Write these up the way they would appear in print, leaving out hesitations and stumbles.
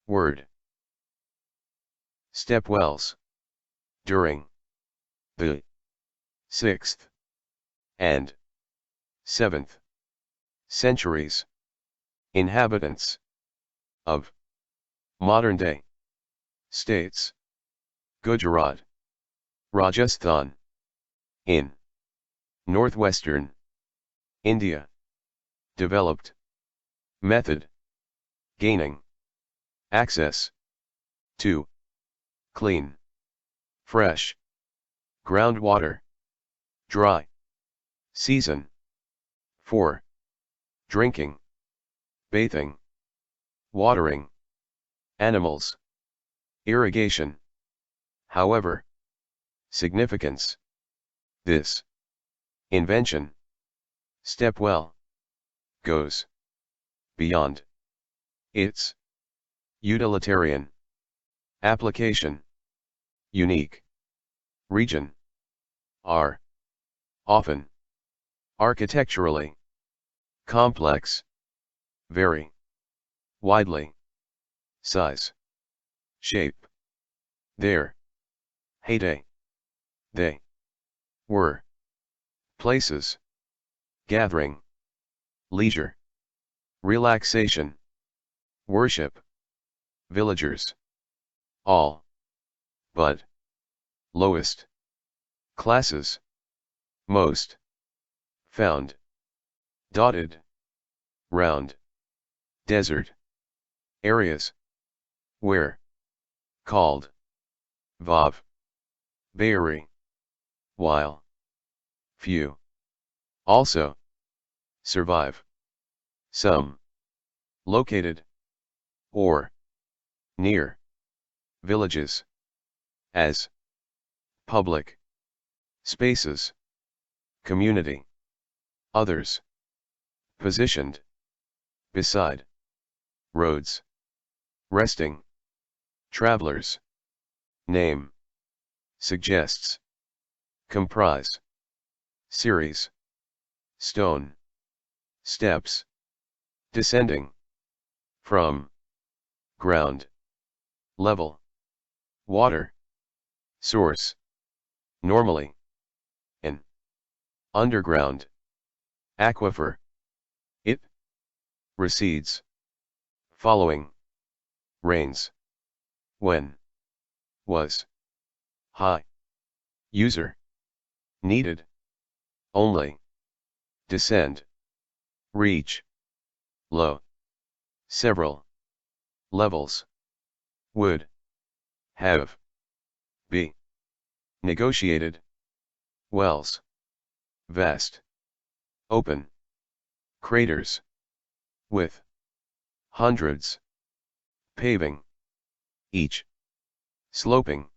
Word. Step wells. During the 6th and 7th centuries, inhabitants of modern-day states Gujarat, Rajasthan, in northwestern India, developed method gaining access to clean, fresh groundwater, dry season for drinking, bathing, watering animals, irrigation. However, significance. This invention, step well, goes beyond its utilitarian application. Unique region are often architecturally complex, vary widely, size, shape. Their heyday, they were places gathering, leisure, relaxation, worship, villagers, all but lowest classes, most found dotted round desert areas where called Vav Bayari, while few also survive. Some located or near villages as public spaces, community. Others positioned beside roads, resting travelers. Name suggests comprise series, stone steps descending from ground level water source, normally an underground aquifer. It recedes following rains when was high. User needed only descend, reach low several levels would have be negotiated. Wells, vast open craters with hundreds paving each sloping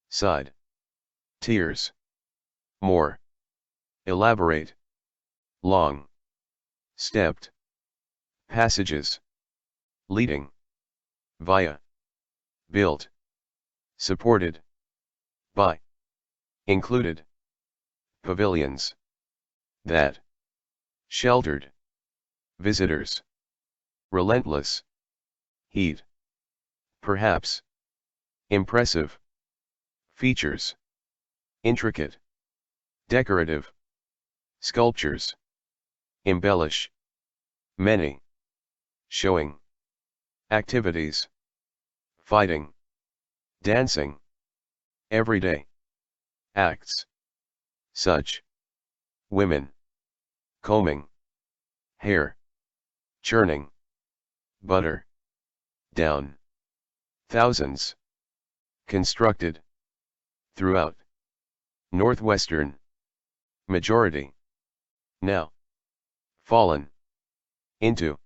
side, tiers, more elaborate, long stepped passages leading via built, supported by included pavilions that sheltered visitors. Relentless heat, perhaps impressive features, intricate decorative sculptures embellish many showing activities, fighting, dancing, everyday acts, such women combing hair, churning butter down, thousands constructed throughout northwestern majority now fallen into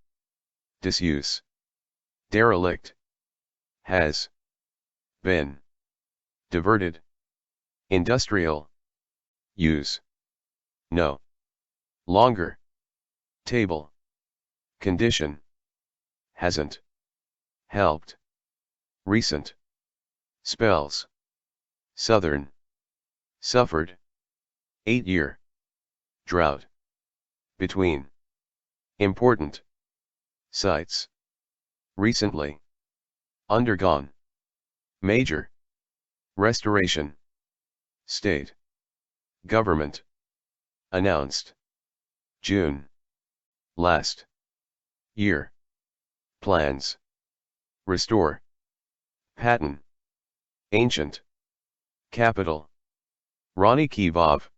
disuse, derelict, has been diverted, industrial use no longer, table condition hasn't helped. Recent spells, southern suffered 8-year drought between important sites. Recently undergone, major, restoration, state, government, announced, June, last, year, plans, restore, patent, ancient, capital, Rani Kivov,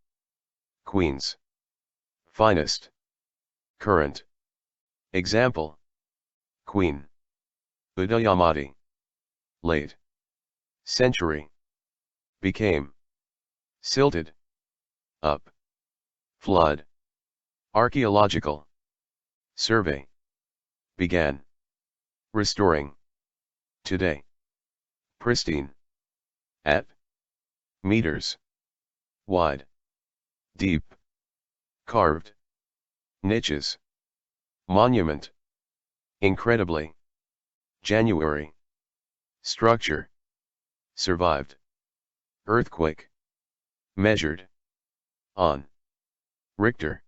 Queens, finest, current, example, Queen, Udayamati, late, century, became, silted, up, flood, archaeological, survey, began, restoring, today, pristine, at, meters, wide, deep, carved, niches, monument, incredibly, January, structure, survived, earthquake, measured, on, Richter,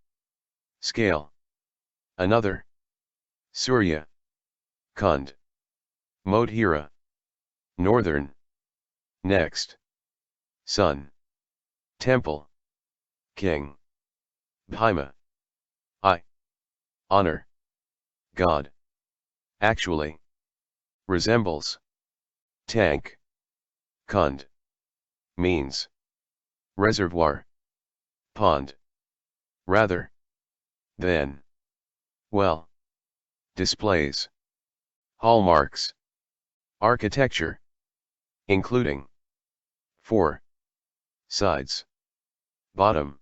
scale, another, Surya, Kund, Modhira, northern, next, sun, temple, king, Bhima, I, honor, God, actually, resembles, tank, Kund, means, reservoir, pond, rather, than, well, displays, hallmarks, architecture, including, 4, sides, bottom,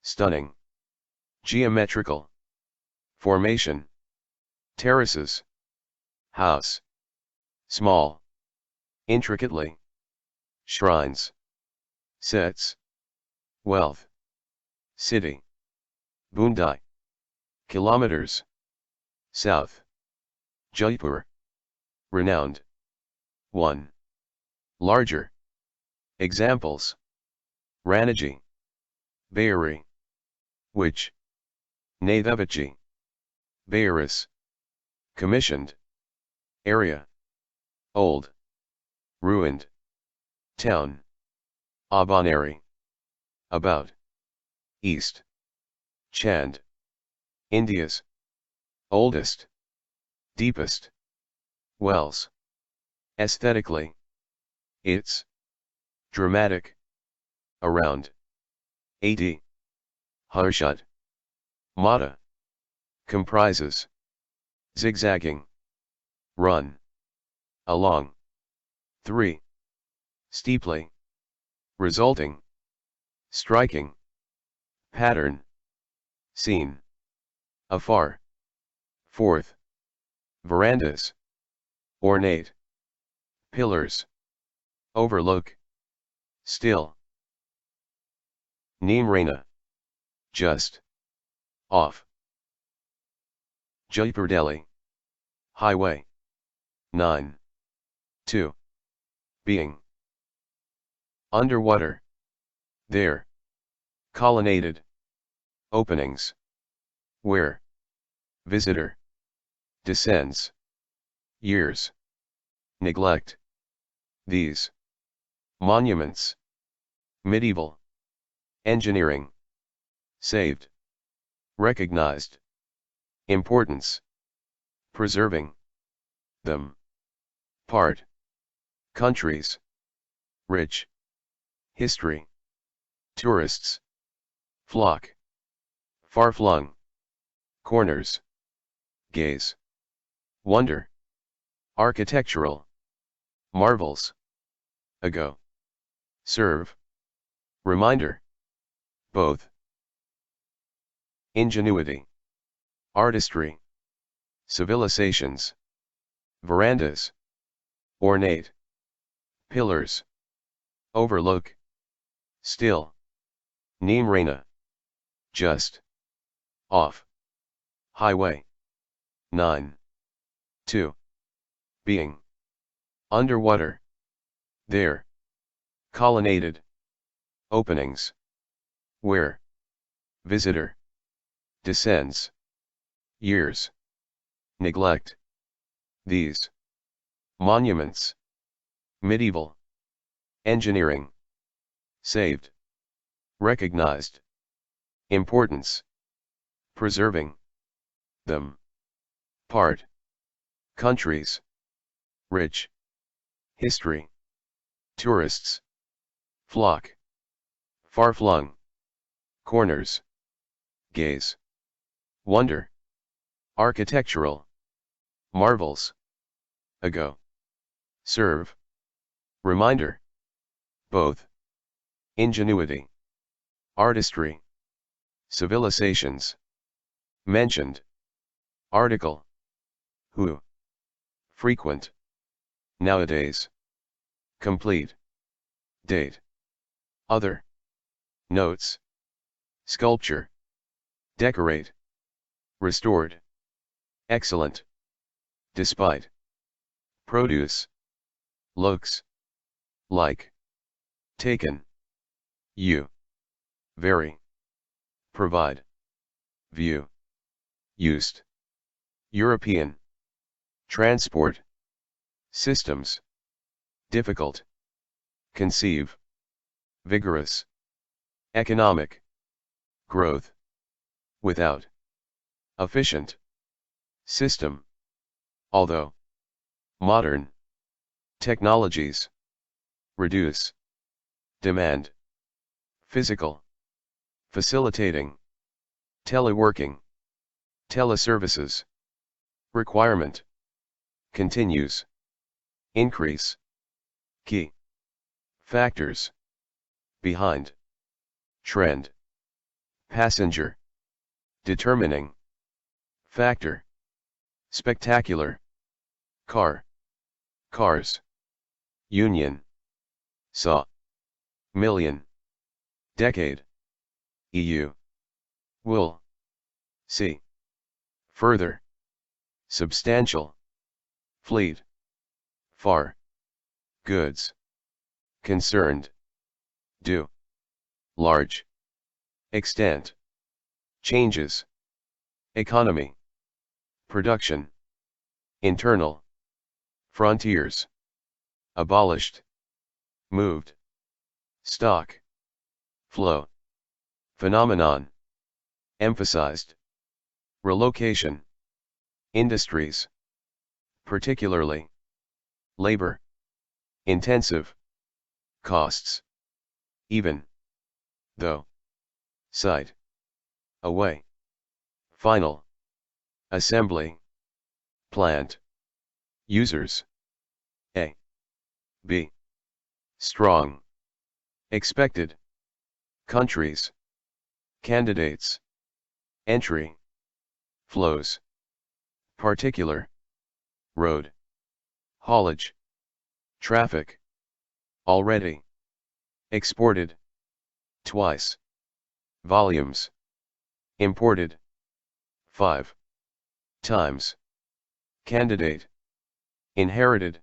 stunning, geometrical, formation, terraces, house, small, intricately, shrines, sets, wealth, city, Bundai, kilometers, south, Jaipur, renowned, 1, larger, examples, Ranaji, Bayari, which, Nathaviji, Bayaris, commissioned, area, old, ruined, town, Abanari, about, east, Chand, India's, oldest, deepest, wells, aesthetically, it's, dramatic, around, 80, Harshad, Mata, comprises, zigzagging, run, along, 3, steeply, resulting, striking, pattern, seen, afar, 4th, verandas, ornate, pillars, overlook, still, Neem just, off, Jaipur Delhi, highway, 9, 2, being, underwater, there, colonnaded, openings, where, visitor, descends, years, neglect, these, monuments, medieval, engineering, saved, recognized, importance, preserving, them, part, countries, rich, history, tourists, flock, far-flung, corners, gaze, wonder, architectural, marvels, ago, serve, reminder, both, ingenuity, artistry, civilizations, verandas, ornate, pillars, overlook, still, Neem just, off, highway, 9, 2, being, underwater, there, colonnaded, openings, where, visitor, descends, years, neglect, these, monuments, medieval, engineering, saved, recognized, importance, preserving, them, part, countries, rich, history, tourists, flock, far-flung, corners, gaze, wonder, architectural, marvels, ago, serve, reminder, both, ingenuity, artistry, civilizations, mentioned, article, who, frequent, nowadays, complete, date, other, notes, sculpture, decorate, restored, excellent, despite, produce, looks, like, taken, you, very, provide, view, used, European, transport, systems, difficult, conceive, vigorous, economic, growth, without, efficient, system, although, modern, technologies, reduce, demand, physical, facilitating, teleworking, teleservices, requirement, continues, increase, key, factors, behind, trend, passenger, determining, factor, spectacular, car, cars, union, saw, million, decade, EU, will, see, further, substantial, fleet, far, goods, concerned, do, large, extent, changes, economy, production, internal, frontiers, abolished, moved, stock, flow, phenomenon, emphasized, relocation, industries, particularly, labor, intensive, costs, even, though, site, away, final, assembly, plant, users, A, B, strong, expected, countries, candidates, entry, flows, particular, road, haulage, traffic, already, exported, twice, volumes, imported, 5 times, candidate, inherited,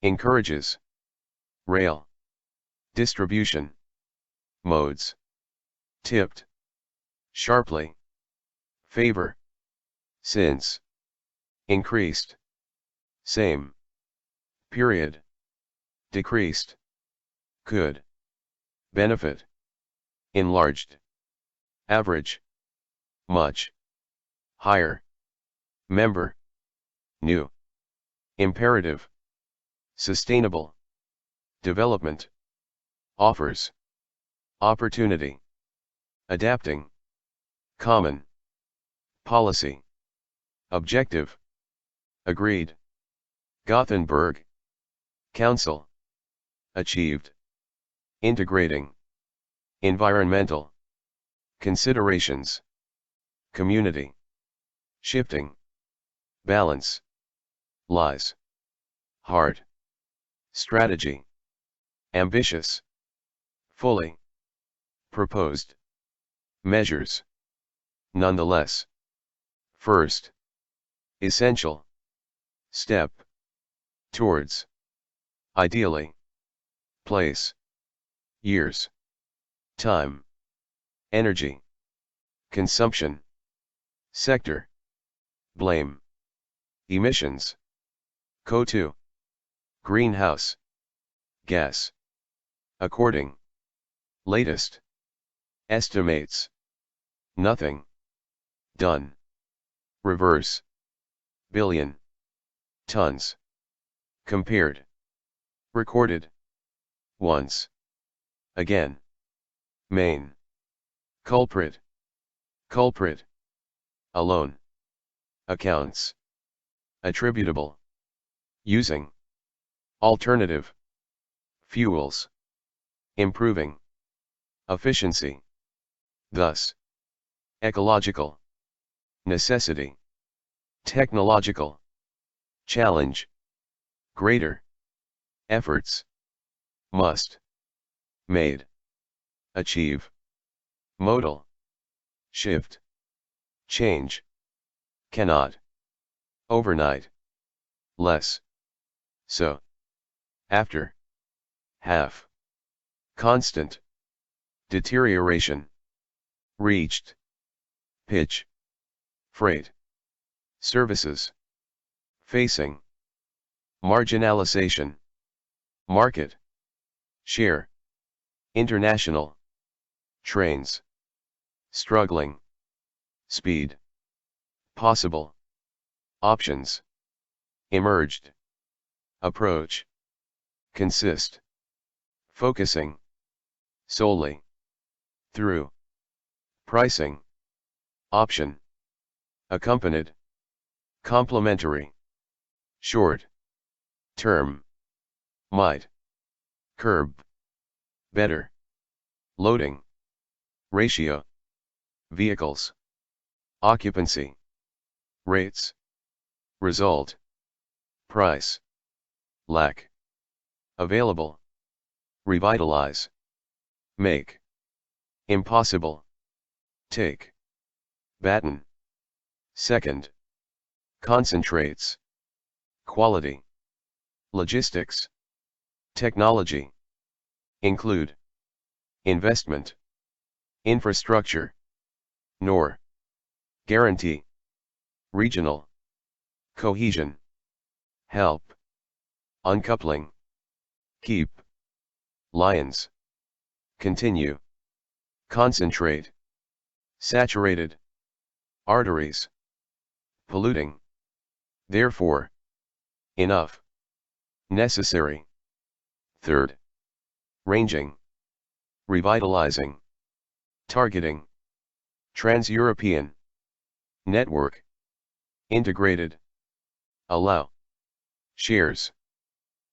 encourages, rail, distribution, modes, tipped, sharply, favor, since, increased, same, period, decreased, could, benefit, enlarged, average, much, higher, member, new, imperative, sustainable, development, offers, opportunity, adapting, common, policy, objective, agreed, Gothenburg, council, achieved, integrating, environmental, considerations, community, shifting, balance, lies, hard, strategy, ambitious, fully, proposed, measures, nonetheless, first, essential, step, towards, ideally, place, years, time, energy, consumption, sector, blame, emissions, co-to, greenhouse, gas, according, latest, estimates, nothing, done, reverse, billion, tons, compared, recorded, once, again, main, culprit, culprit, alone, accounts, attributable, using, alternative, fuels, improving, efficiency, thus, ecological, necessity, technological, challenge, greater, efforts, must, made, achieve, modal, shift, change, cannot, overnight, less, so, after, half, constant, deterioration, reached, pitch, freight, services, facing, marginalization, market, share, international, trains, struggling, speed, possible, options, emerged, approach, consist, focusing, solely, through, pricing, option, accompanied, complementary, short, term, might, curb, better, loading, ratio, vehicles, occupancy, rates, result, price, lack, available, revitalize, make, impossible, take, batten, second, concentrates, quality, logistics, technology, include, investment, infrastructure, nor, guarantee, regional, cohesion, help, uncoupling, keep, lions, continue, concentrate, saturated, arteries, polluting, therefore, enough, necessary, third, ranging, revitalizing, targeting, trans-European, network, integrated, allow, shares,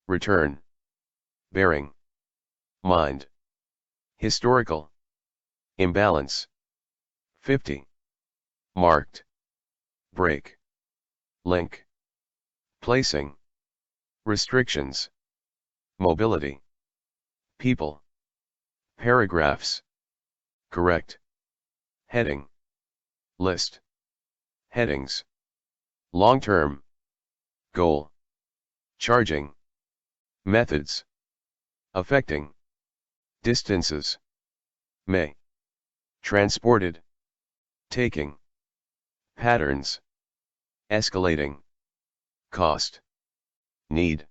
return, bearing, mind, historical, imbalance, 50, marked, break, link, placing, restrictions, mobility, people, paragraphs, correct, heading, list, headings, long-term, goal, charging, methods, affecting, distances, may, transported, taking, patterns, escalating, cost, need,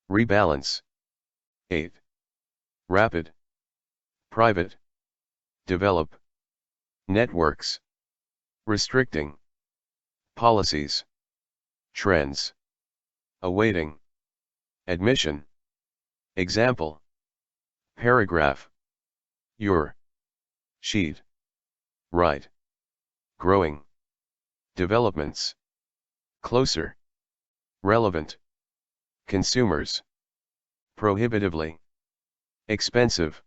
rebalance, 8, rapid, private, develop, networks, restricting, policies, trends, awaiting, admission, example, paragraph, your, sheet, right, growing, developments, closer, relevant, consumers, prohibitively, expensive,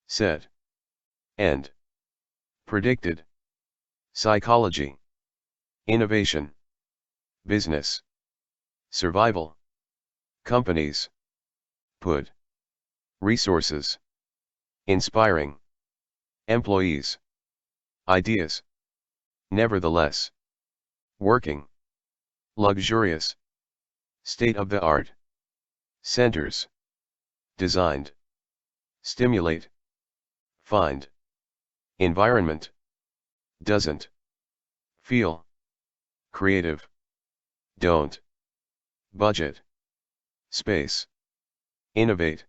said, and, predicted, psychology, innovation, business, survival, companies, put, resources, inspiring, employees, ideas, nevertheless, working, luxurious, state-of-the-art, centers, designed, stimulate, find, environment, doesn't, feel, creative, don't, budget, Space. Innovate.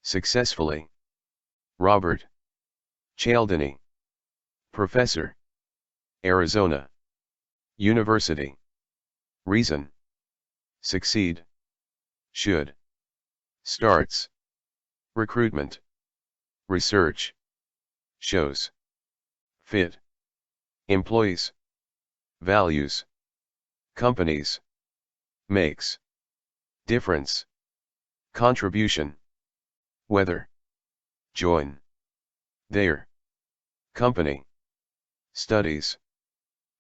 Successfully. Robert Cialdini. Professor. Arizona University. Reason. Succeed. Should. Starts. Recruitment. Research. Shows. Fit. Employees. Values. Companies. Makes. Difference. Contribution. Whether. Join. Their. Company. Studies.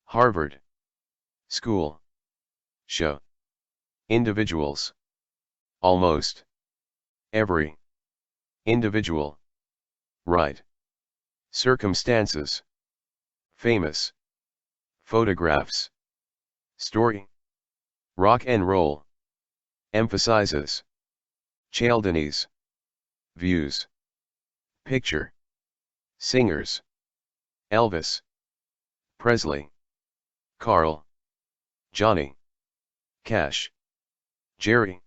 Harvard. School. Show. Individuals. Almost. Every. Individual. Right. Circumstances. Famous. Photographs. Story. Rock and roll. Emphasizes. Cialdini's. Views. Picture. Singers. Elvis. Presley. Carl. Johnny. Cash. Jerry.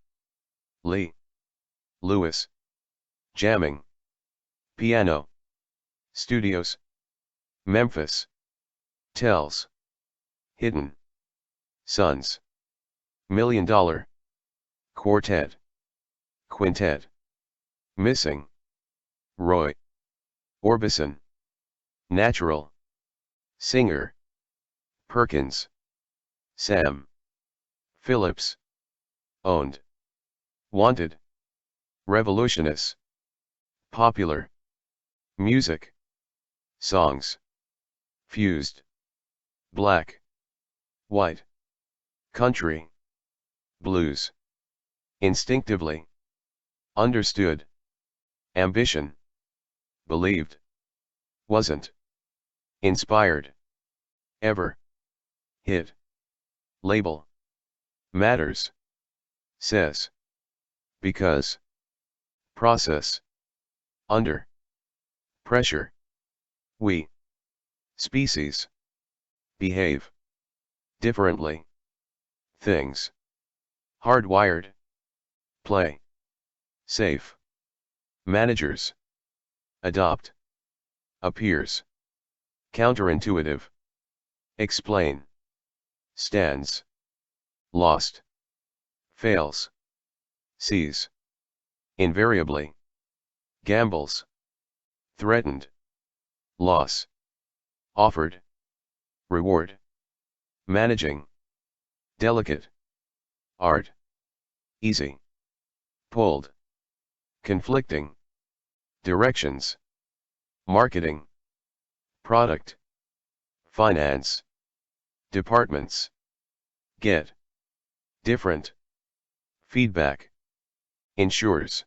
Lee. Lewis. Jamming. Piano. Studios. Memphis. Tells. Hidden. Sons. $1 million. Quartet. Quintet. Missing. Roy. Orbison. Natural. Singer. Perkins. Sam. Phillips. Owned. Wanted. Revolutionist. Popular. Music. Songs. Fused. Black. White. Country. Blues. Instinctively. Understood. Ambition. Believed. Wasn't. Inspired. Ever. Hit. Label. Matters. Says. Because. Process. Under. Pressure. We. Species. Behave. Differently. Things. Hardwired. Play. Safe. Managers. Adopt. Appears. Counterintuitive. Explain. Stands. Lost. Fails. Sees. Invariably. Gambles. Threatened. Loss. Offered. Reward. Managing. Delicate. Art. Easy. Pulled. Conflicting. Directions. Marketing. Product. Finance. Departments. Get. Different. Feedback. Ensures.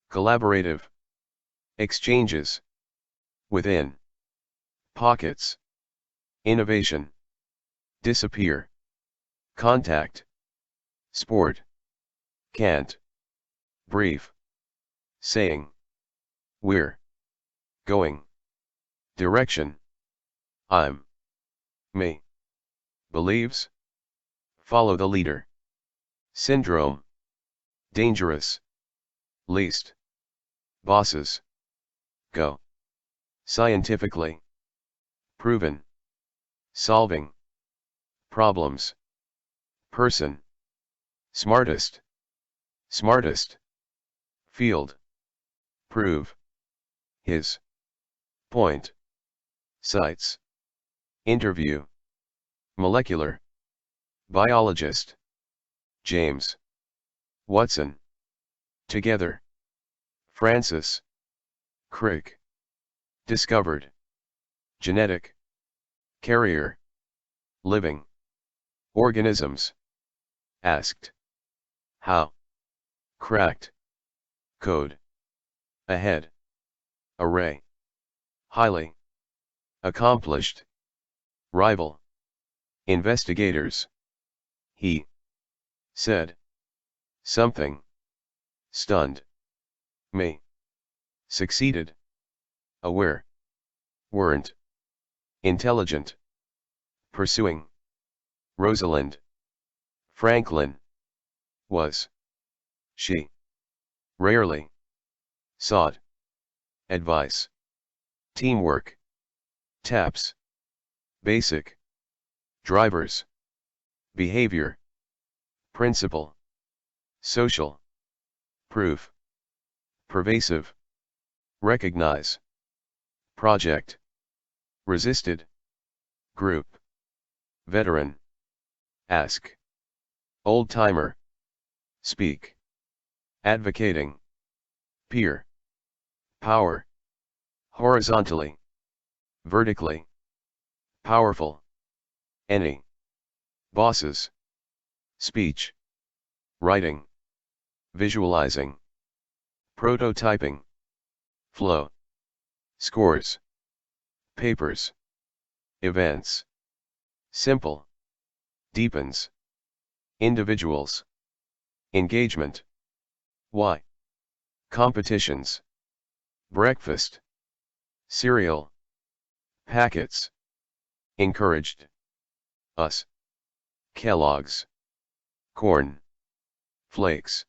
Collaborative. Exchanges. Within. Pockets. Innovation. Disappear. Contact. Sport. Can't. Brief. Saying. We're. Going. Direction. I'm. Me. Believes. Follow the leader. Syndrome. Dangerous. Least. Bosses. Go. Scientifically. Proven. Solving. Problems. Person. Smartest. Smartest. Field. Prove. His. Point. Sites. Interview. Molecular. Biologist. James. Watson. Together. Francis. Crick. Discovered. Genetic. Carrier. Living. Organisms. Asked. How. Cracked. Code. Ahead. Array. Highly. Accomplished. Rival. Investigators. He. Said. Something. Stunned. Me. Succeeded. Aware. Weren't. Intelligent. Pursuing. Rosalind. Franklin. Was. she, rarely, sought, advice, teamwork, taps, basic, drivers, behavior, principle, social, proof, pervasive, recognize, project, resisted, group, veteran, ask, old-timer, speak, advocating, peer, power, horizontally, vertically, powerful, any, bosses, speech, writing, visualizing, prototyping, flow, scores, papers, events, simple, deepens, individuals, engagement, why, competitions, breakfast, cereal, packets, encouraged, us, Kellogg's, corn, flakes,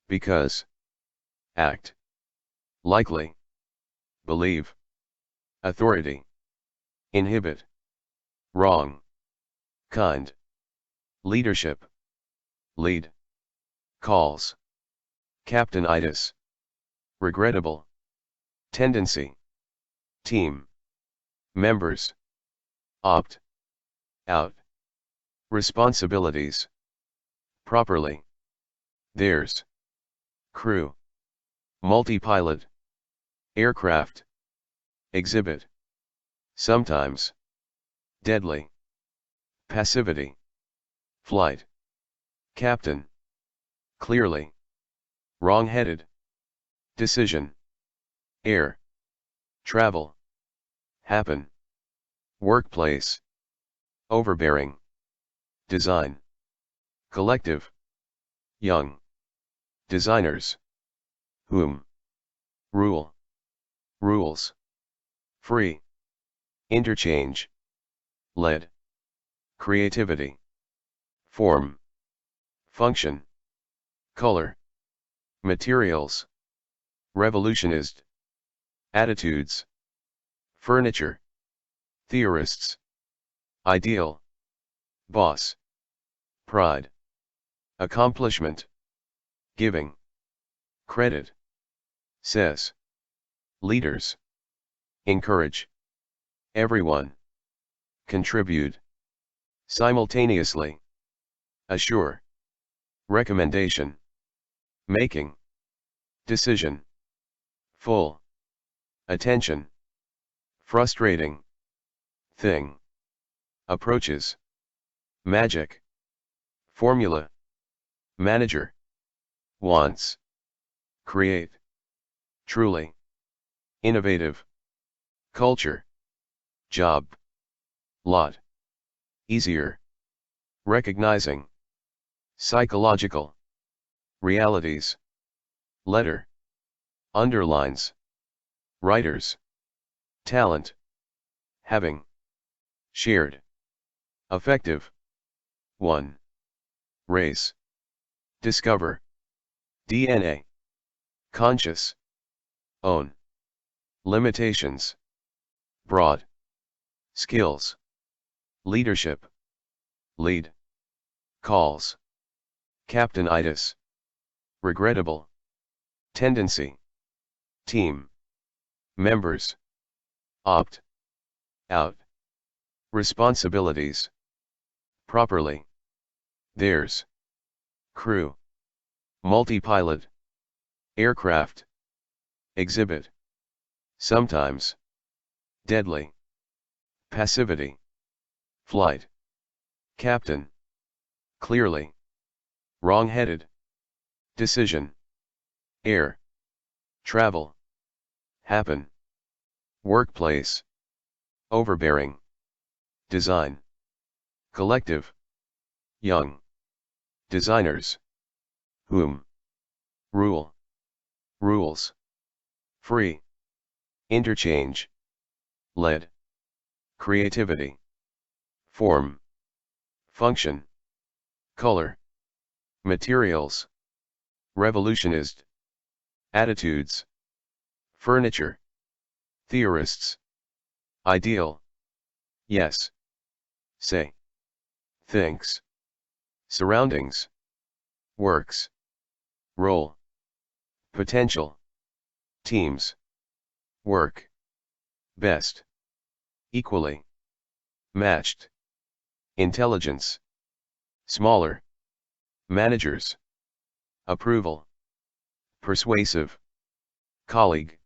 because, act, likely, believe, authority, inhibit, wrong, kind, leadership, lead, calls, captainitis, regrettable, tendency, team, members, opt, out, responsibilities, properly, theirs, crew, multi-pilot, aircraft, exhibit, sometimes, deadly, passivity, flight, captain, clearly, wrong-headed, decision, air, travel, happen, workplace, overbearing, design, collective, young, designers, whom, rule, rules, free, interchange, lead, creativity, form, function, color, materials, revolutionist, attitudes, furniture, theorists, ideal, boss, pride, accomplishment, giving, credit, says, leaders, encourage, everyone, contribute, simultaneously, assure, recommendation, making, decision, full, attention, frustrating, thing, approaches, magic, formula, manager, wants, create, truly, innovative, culture, job, lot, easier, recognizing, psychological, realities, letter, underlines, writers, talent, having, shared, effective, one, race, discover, DNA, conscious, own, limitations, broad, skills, leadership, lead, calls, captainitis, regrettable, tendency, team, members, opt, out, responsibilities, properly, theirs, crew, multi-pilot, aircraft, exhibit, sometimes, deadly, passivity, flight, captain, clearly, wrong-headed, decision, air, travel, happen, workplace, overbearing, design, collective, young, designers, whom, rule, rules, free, interchange, lead, creativity, form, function, color, materials, revolutionist, attitudes, furniture, theorists, ideal, yes, say, thinks, surroundings, works, role, potential, teams, work, best, equally, matched, intelligence, smaller, managers, approval, persuasive, colleague,